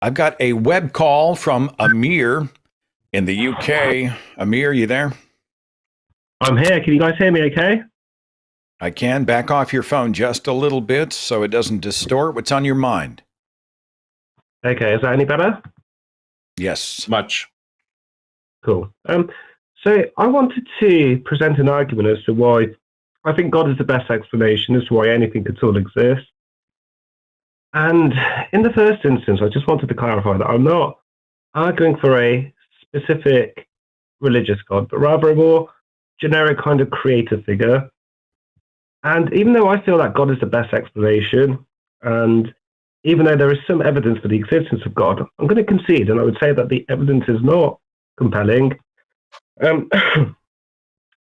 I've got a web call from Amir in the UK. Amir, you there? I'm here. Can you guys hear me okay? I can back off your phone just a little bit so it doesn't distort. What's on your mind? Okay, is that any better? Yes. Much. Cool. So I wanted to present an argument as to why I think God is the best explanation as to why anything at all exists. And in the first instance, I just wanted to clarify that I'm not arguing for a specific religious God, but rather a more generic kind of creator figure. And even though I feel that God is the best explanation, and even though there is some evidence for the existence of God, I'm going to concede, and I would say that the evidence is not compelling.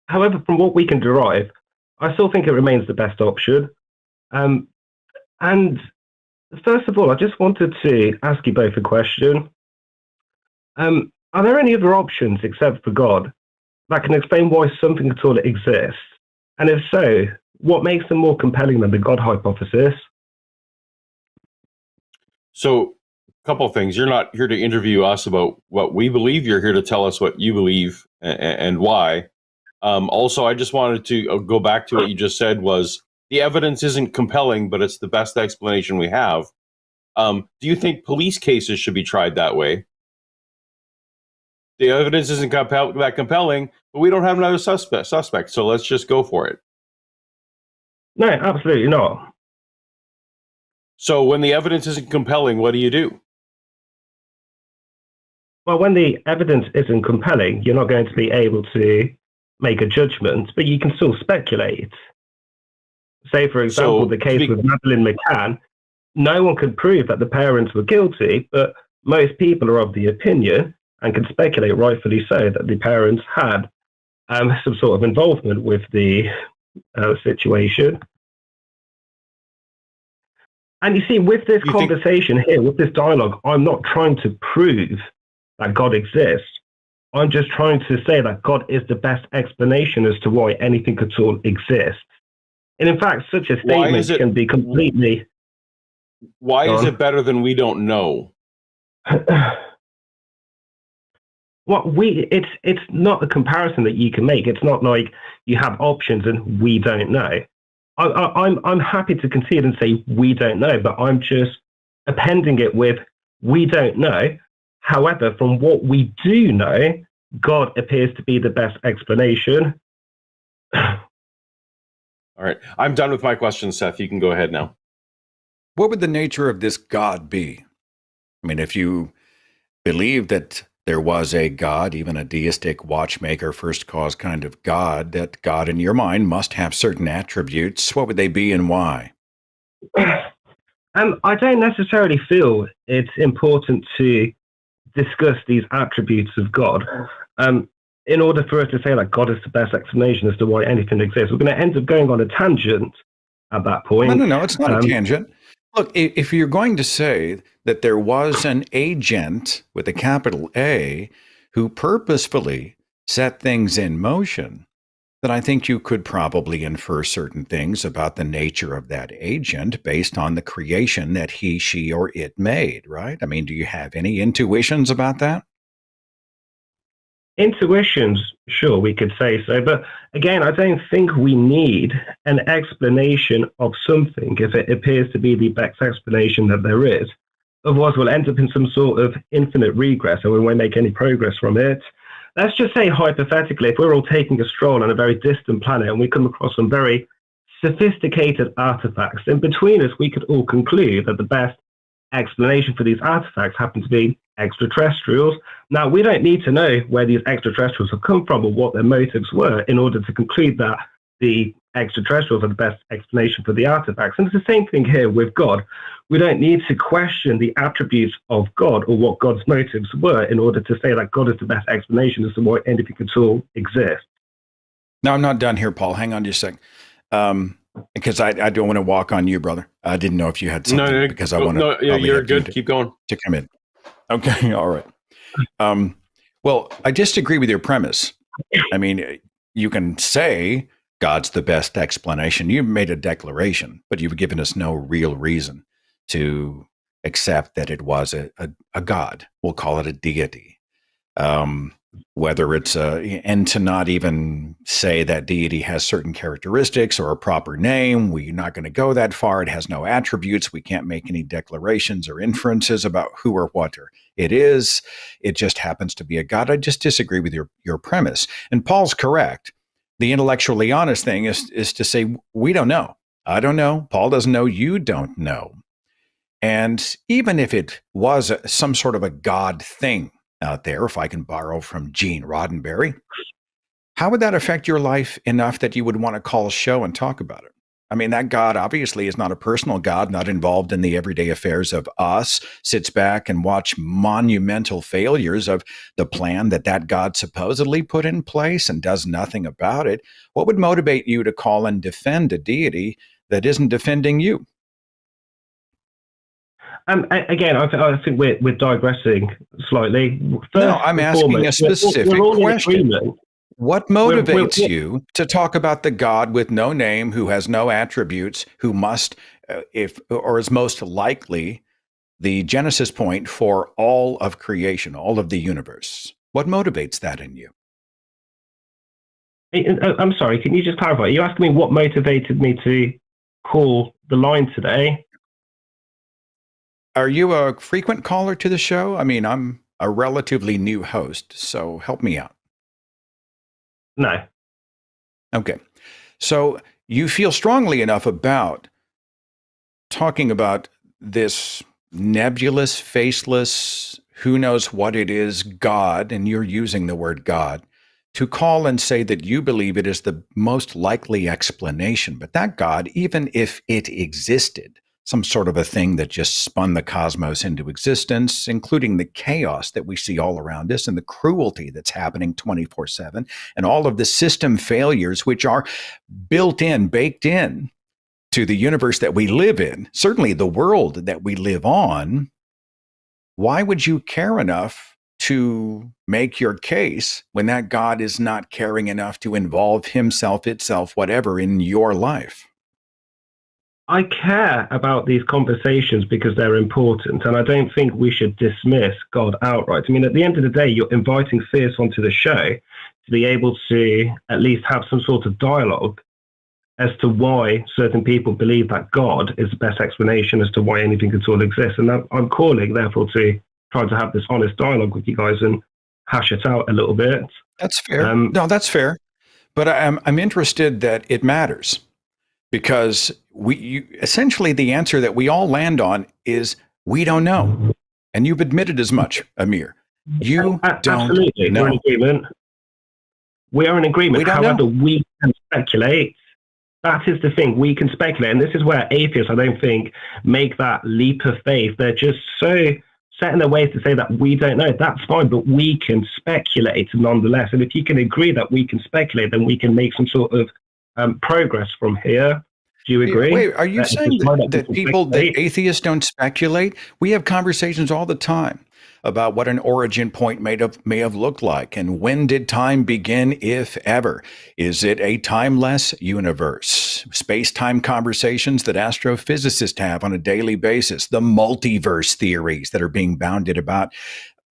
However, from what we can derive, I still think it remains the best option. And first of all, I just wanted to ask you both a question. Are there any other options except for God that can explain why something at all exists? And if so, what makes them more compelling than the God hypothesis? So, a couple of things. You're not here to interview us about what we believe. You're here to tell us what you believe and why. Also, I just wanted to go back to what you just said was the evidence isn't compelling, but it's the best explanation we have. Do you think police cases should be tried that way? The evidence isn't that compelling, but we don't have another suspect, so let's just go for it. No, absolutely not. So when the evidence isn't compelling, what do you do? Well, when the evidence isn't compelling, you're not going to be able to make a judgment, but you can still speculate. Say, for example, the case with Madeleine McCann, no one could prove that the parents were guilty, but most people are of the opinion and can speculate, rightfully so, that the parents had some sort of involvement with the situation. And you see, with this conversation here, with this dialogue, I'm not trying to prove that God exists. I'm just trying to say that God is the best explanation as to why anything at all exists. And in fact, such a statement can be completely... Why is it better than we don't know? Well, it's not a comparison that you can make. It's not like you have options and we don't know. I'm happy to concede and say we don't know, but I'm just appending it with we don't know. However, from what we do know, God appears to be the best explanation. All right. I'm done with my questions, Seth. You can go ahead now. What would the nature of this God be? I mean, if you believe that there was a God, even a deistic watchmaker, first cause kind of God, that God in your mind must have certain attributes, what would they be and why? I don't necessarily feel it's important to discuss these attributes of God. In order for us to say that God is the best explanation as to why anything exists, we're going to end up going on a tangent at that point. No, it's not a tangent. Look, if you're going to say that there was an agent with a capital A who purposefully set things in motion, then I think you could probably infer certain things about the nature of that agent based on the creation that he, she, or it made, right? I mean, do you have any intuitions about that? Intuitions, sure, we could say so. But again, I don't think we need an explanation of something if it appears to be the best explanation that there is. Otherwise, we'll end up in some sort of infinite regress and we won't make any progress from it. Let's just say, hypothetically, if we're all taking a stroll on a very distant planet and we come across some very sophisticated artifacts, then between us, we could all conclude that the best explanation for these artifacts happen to be extraterrestrials. Now, we don't need to know where these extraterrestrials have come from or what their motives were in order to conclude that the extraterrestrials are the best explanation for the artifacts. And it's the same thing here with God. We don't need to question the attributes of God or what God's motives were in order to say that God is the best explanation as to why anything at all exists. No, I'm not done here, Paul. Hang on just a second. Because I don't want to walk on you, brother. I didn't know if you had something because I want to. No, you're good. Keep going. To come in. Okay, all right. Well, I disagree with your premise. I mean, you can say God's the best explanation. You've made a declaration, but you've given us no real reason to accept that it was a god. We'll call it a deity. Whether it's and to not even say that deity has certain characteristics or a proper name. We're not going to go that far. It has no attributes. We can't make any declarations or inferences about who or what it is. It just happens to be a god. I just disagree with your premise. And Paul's correct. The intellectually honest thing is to say, we don't know. I don't know. Paul doesn't know. You don't know. And even if it was some sort of a god thing out there, if I can borrow from Gene Roddenberry, how would that affect your life enough that you would want to call a show and talk about it? I mean, that God obviously is not a personal God, not involved in the everyday affairs of us, sits back and watch monumental failures of the plan that God supposedly put in place and does nothing about it. What would motivate you to call and defend a deity that isn't defending you? Again, I think we're digressing slightly. No, I'm asking a specific question. What motivates you to talk about the God with no name, who has no attributes, who must, or is most likely the genesis point for all of creation, all of the universe? What motivates that in you? I'm sorry, can you just clarify? Are you asking me what motivated me to call the line today? Are you a frequent caller to the show? I mean, I'm a relatively new host, so help me out. No. Okay. So you feel strongly enough about talking about this nebulous, faceless, who knows what it is, God, and you're using the word God, to call and say that you believe it is the most likely explanation. But that God, even if it existed, some sort of a thing that just spun the cosmos into existence, including the chaos that we see all around us and the cruelty that's happening 24/7, and all of the system failures which are built in, baked in to the universe that we live in, certainly the world that we live on. Why would you care enough to make your case when that God is not caring enough to involve himself, itself, whatever, in your life? I care about these conversations because they're important, and I don't think we should dismiss God outright. I mean, at the end of the day, you're inviting Fierce onto the show to be able to at least have some sort of dialogue as to why certain people believe that God is the best explanation as to why anything at all exists. And I'm calling, therefore, to try to have this honest dialogue with you guys and hash it out a little bit. That's fair. No, that's fair. But I'm interested that it matters. Because essentially the answer that we all land on is we don't know. And you've admitted as much, Amir. You Absolutely. Don't know. We're in agreement. We are in agreement. However, we can speculate. That is the thing. We can speculate. And this is where atheists, I don't think, make that leap of faith. They're just so set in their ways to say that we don't know. That's fine, but we can speculate nonetheless. And if you can agree that we can speculate, then we can make some sort of progress from here. Do you agree? Wait, are you saying that atheists don't speculate? We have conversations all the time about what an origin point may have looked like, and when did time begin, if ever? Is it a timeless universe? Space-time conversations that astrophysicists have on a daily basis, the multiverse theories that are being bounded about,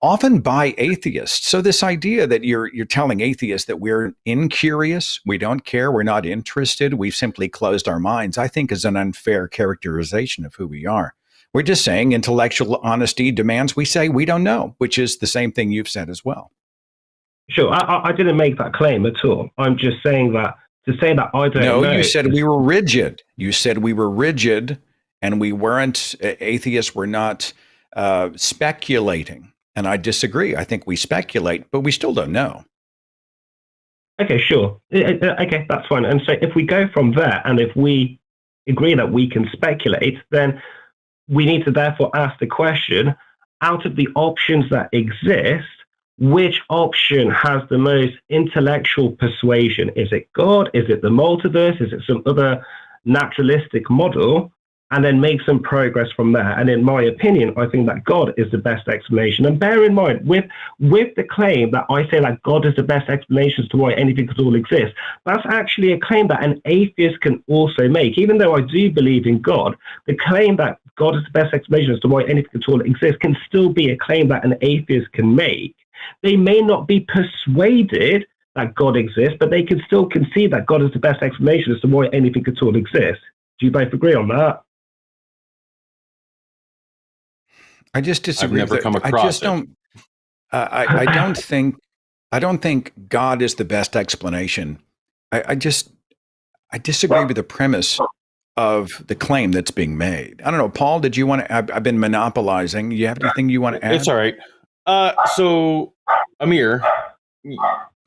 often by atheists. So this idea that you're telling atheists that we're incurious, we don't care, we're not interested, we've simply closed our minds, I think is an unfair characterization of who we are. We're just saying intellectual honesty demands we say we don't know, which is the same thing you've said as well. Sure, I didn't make that claim at all. I'm just saying that to say that I don't know. No, you said we were rigid. You said we were rigid and we weren't, atheists were not speculating. And I disagree. I think we speculate, but we still don't know. Okay, sure. Okay, that's fine. And so if we go from there, and if we agree that we can speculate, then we need to therefore ask the question, out of the options that exist, which option has the most intellectual persuasion? Is it God? Is it the multiverse? Is it some other naturalistic model? and then make some progress from there. And in my opinion, I think that God is the best explanation. And bear in mind, with the claim that I say that God is the best explanation as to why anything at all exists, that's actually a claim that an atheist can also make. Even though I do believe in God, the claim that God is the best explanation as to why anything at all exists can still be a claim that an atheist can make. They may not be persuaded that God exists, but they can still concede that God is the best explanation as to why anything at all exists. Do you both agree on that? I just disagree. I've never come across I just it. don't. I don't think. I don't think God is the best explanation. I disagree with the premise of the claim that's being made. I don't know, Paul. Did you want to? I've been monopolizing. You have anything you want to add? It's all right. So, Amir,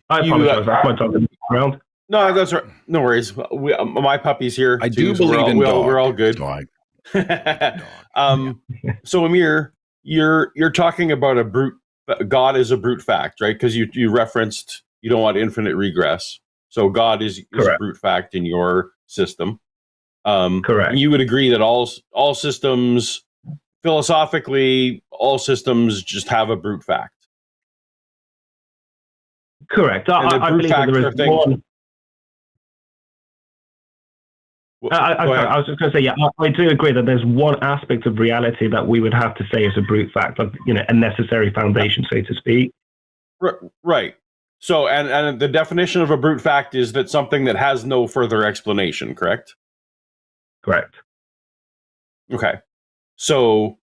I apologize. That's my time around. No, that's right. No worries. My puppy's here. I too, do believe in dog. We're all good. Dog. So Amir, you're talking about a brute. God is a brute fact, right? Because you referenced you don't want infinite regress. So God is a brute fact in your system. Correct. You would agree that all systems, philosophically, all systems just have a brute fact. Correct. I believe that there is one. I was just going to say, yeah, I do agree that there's one aspect of reality that we would have to say is a brute fact, like, a necessary foundation, so to speak. Right. So, and the definition of a brute fact is that something that has no further explanation, correct? Correct. Okay. So,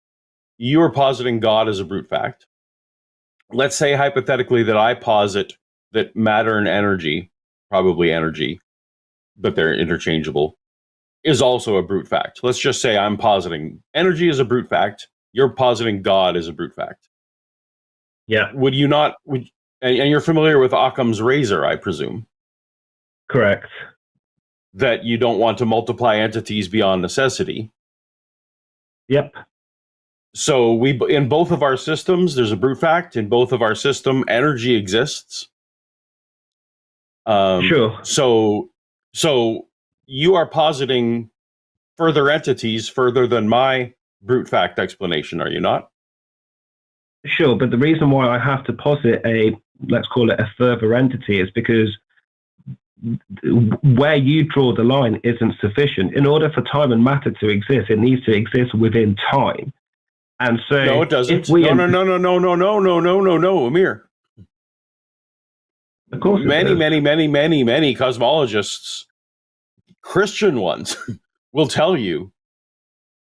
you're positing God as a brute fact. Let's say hypothetically that I posit that matter and energy, probably energy, but they're interchangeable, is also a brute fact. Let's just say I'm positing energy is a brute fact. You're positing God as a brute fact. Yeah. Would you not? And you're familiar with Occam's razor, I presume. Correct. That you don't want to multiply entities beyond necessity. Yep. So in both of our systems, there's a brute fact. In both of our system, energy exists. Sure. So you are positing further entities further than my brute fact explanation, are you not? Sure, but the reason why I have to posit let's call it a further entity, is because where you draw the line isn't sufficient. In order for time and matter to exist, it needs to exist within time. And so no, it doesn't. No, Amir. Of course, many cosmologists, Christian ones, will tell you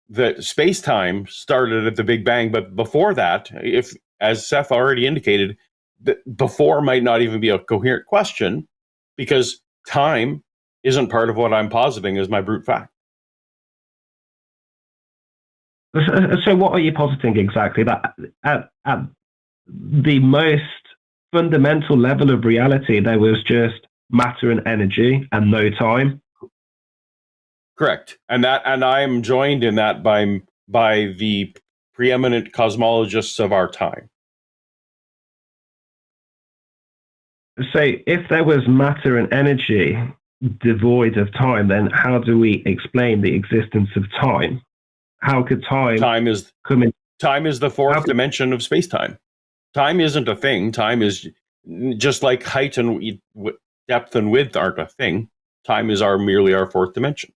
that space-time started at the Big Bang, but before that, if, as Seth already indicated, that before might not even be a coherent question, because time isn't part of what I'm positing as my brute fact. So what are you positing exactly? That at the most fundamental level of reality, there was just matter and energy and no time? Correct. And I am joined in that by the preeminent cosmologists of our time. So if there was matter and energy devoid of time, then how do we explain the existence of time? How could time is come in? Time is the fourth dimension of space-time. Time isn't a thing. Time is just like height and depth and width aren't a thing. Time is merely our fourth dimension.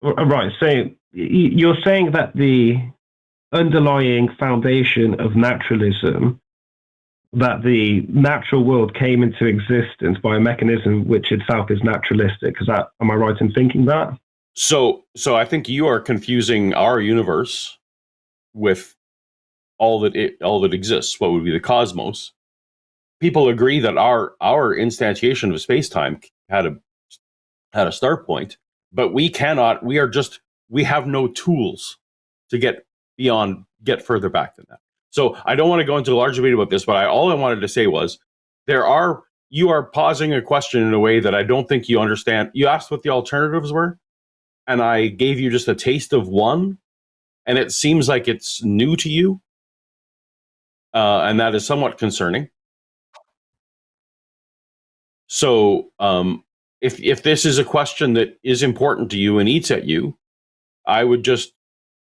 Right. So you're saying that the underlying foundation of naturalism, that the natural world came into existence by a mechanism which itself is naturalistic. Am I right in thinking that? So I think you are confusing our universe with all that exists. What would be the cosmos? People agree that our instantiation of space-time had a start point, but we cannot. We have no tools to get further back than that. So I don't want to go into a large debate about this, but all I wanted to say was you are pausing a question in a way that I don't think you understand. You asked what the alternatives were, and I gave you just a taste of one, and it seems like it's new to you, and that is somewhat concerning. So if this is a question that is important to you and eats at you, I would just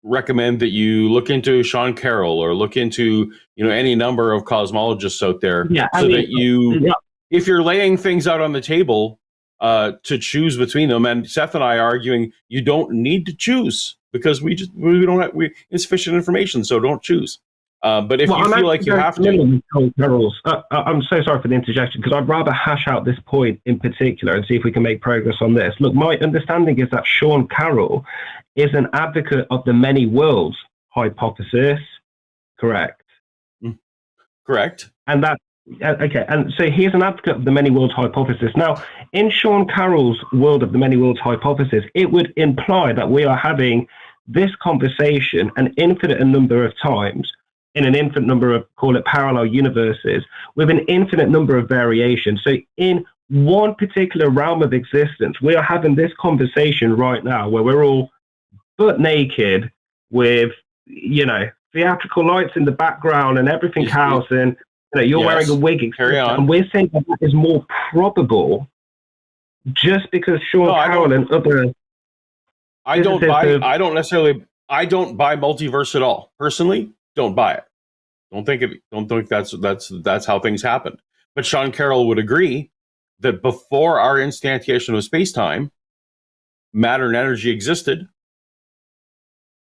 recommend that you look into Sean Carroll or look into any number of cosmologists out there, that you, if you're laying things out on the table to choose between them. And Seth and I are arguing you don't need to choose because we don't have insufficient information, so don't choose. But if you feel like you have to, I'm so sorry for the interjection because I'd rather hash out this point in particular and see if we can make progress on this. Look, my understanding is that Sean Carroll is an advocate of the many worlds hypothesis. Correct. Correct. And that okay. And so he's an advocate of the many worlds hypothesis. Now, in Sean Carroll's world of the many worlds hypothesis, it would imply that we are having this conversation an infinite number of times in an infinite number of, call it parallel universes, with an infinite number of variations. So in one particular realm of existence, we are having this conversation right now where we're all butt naked with, theatrical lights in the background and everything else, and you're wearing a wig, and we're saying that is more probable just because Sean Carroll and other... I don't buy multiverse at all. Personally, don't buy it. Don't think that's how things happened. But Sean Carroll would agree that before our instantiation of space-time, matter and energy existed,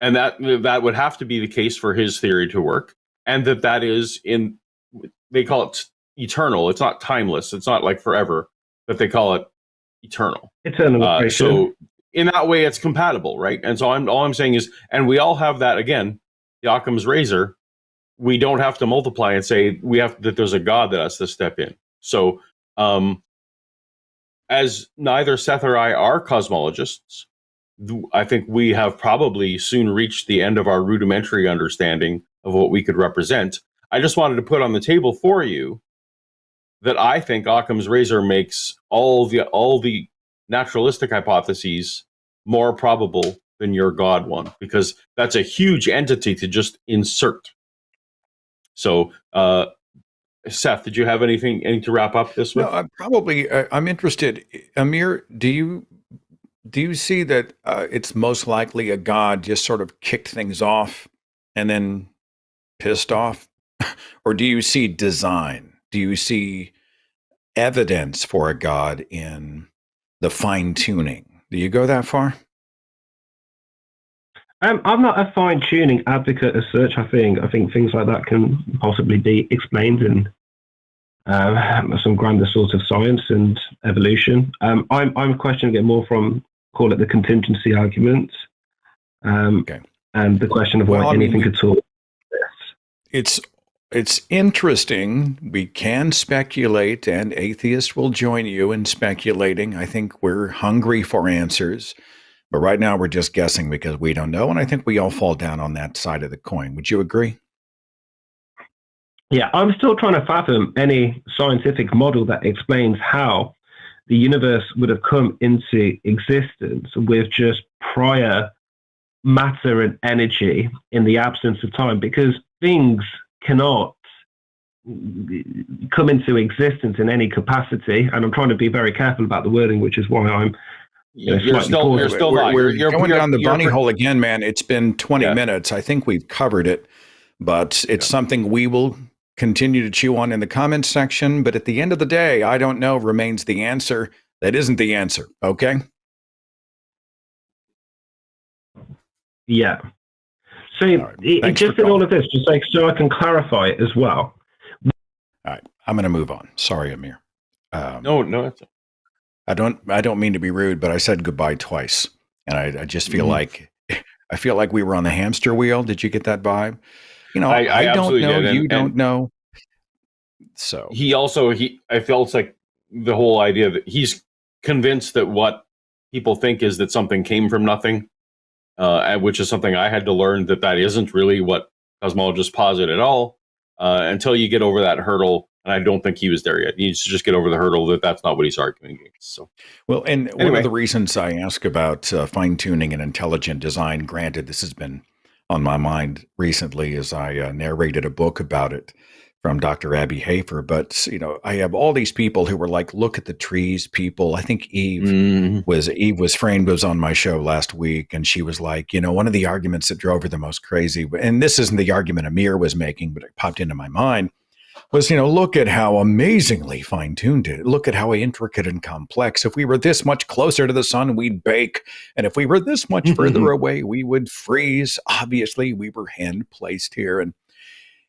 and that would have to be the case for his theory to work, and that is they call it eternal. It's not timeless. It's not like forever, but they call it eternal. Eternal. So in that way, it's compatible, right? And so all I'm saying is, and we all have that again, the Occam's razor. We don't have to multiply and say that there's a God that has to step in. So, as neither Seth or I are cosmologists, I think we have probably soon reached the end of our rudimentary understanding of what we could represent. I just wanted to put on the table for you that I think Occam's razor makes all the naturalistic hypotheses more probable than your God one, because that's a huge entity to just insert. So, Seth, did you have anything to wrap up this with? No, I'm interested. Amir, do you see that it's most likely a God just sort of kicked things off and then pissed off? Or do you see design? Do you see evidence for a God in the fine-tuning? Do you go that far? I'm not a fine-tuning advocate as such. I think things like that can possibly be explained in some grander sort of science and evolution. I'm questioning it more from, call it the contingency arguments, and the question of why anything at all. It's interesting. We can speculate, and atheists will join you in speculating. I think we're hungry for answers. But right now, we're just guessing because we don't know. And I think we all fall down on that side of the coin. Would you agree? Yeah, I'm still trying to fathom any scientific model that explains how the universe would have come into existence with just prior matter and energy in the absence of time, because things cannot come into existence in any capacity. And I'm trying to be very careful about the wording, which is why I'm... You're going down the bunny hole again, man. It's been 20 minutes. I think we've covered it, but it's something we will continue to chew on in the comments section. But at the end of the day, I don't know remains the answer. That isn't the answer. Okay. Yeah. So just in all of this, just like so I can clarify it as well. All right. I'm going to move on. Sorry, Amir. No. I don't mean to be rude, but I said goodbye twice, and I just feel like we were on the hamster wheel. Did you get that vibe? I don't know. You don't know. So I felt like the whole idea that he's convinced that what people think is that something came from nothing, which is something I had to learn that isn't really what cosmologists posit at all until you get over that hurdle. And I don't think he was there yet. He needs to just get over the hurdle that's not what he's arguing against. So, well, and anyway, one of the reasons I ask about fine-tuning and intelligent design, granted, this has been on my mind recently as I narrated a book about it from Dr. Abby Hafer. But, you know, I have all these people who were like, look at the trees, people. I think Eve was framed, was on my show last week. And she was like, you know, one of the arguments that drove her the most crazy, and this isn't the argument Amir was making, but it popped into my mind, was, you know, look at how amazingly fine-tuned it. Look at how intricate and complex. If we were this much closer to the sun, we'd bake. And if we were this much further away, we would freeze. Obviously, we were hand-placed here.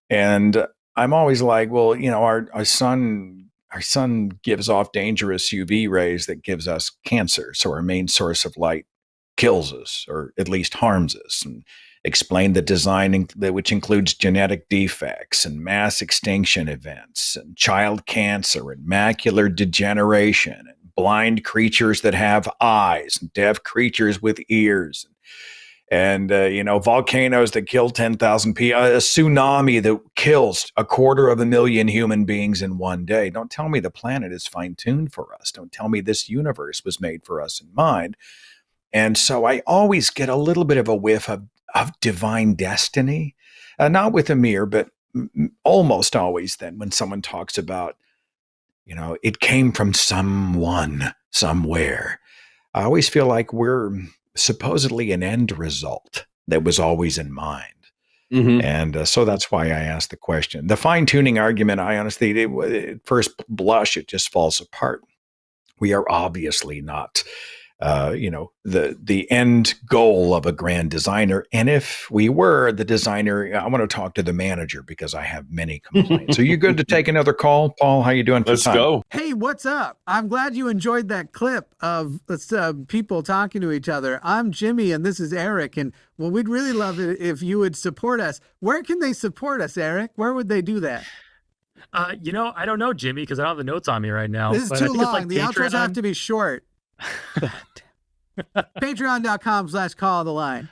And I'm always like, well, you know, our sun gives off dangerous UV rays that gives us cancer. So our main source of light kills us, or at least harms us. And explain the design, which includes genetic defects and mass extinction events and child cancer and macular degeneration and blind creatures that have eyes and deaf creatures with ears. And you know, volcanoes that kill 10,000 people, a tsunami that kills 250,000 human beings in one day. Don't tell me the planet is fine-tuned for us. Don't tell me this universe was made for us in mind. And so I always get a little bit of a whiff of divine destiny, not with Amir, but almost always then when someone talks about, you know, it came from someone, somewhere. I always feel like we're supposedly an end result that was always in mind. And so that's why I asked the question. The fine-tuning argument, I honestly, at first blush, it just falls apart. We are obviously not, you know, the end goal of a grand designer. And if we were the designer, I want to talk to the manager because I have many complaints. Are you good to take another call, Paul? How you doing? Let's go. Hey, what's up? I'm glad you enjoyed that clip of people talking to each other. I'm Jimmy, and this is Eric. And well, we'd really love it if you would support us. Where can they support us, Eric? Where would they do that? You know, I don't know, Jimmy, because I don't have the notes on me right now. This is too long. Like the outros have to be short. Patreon.com/call the line.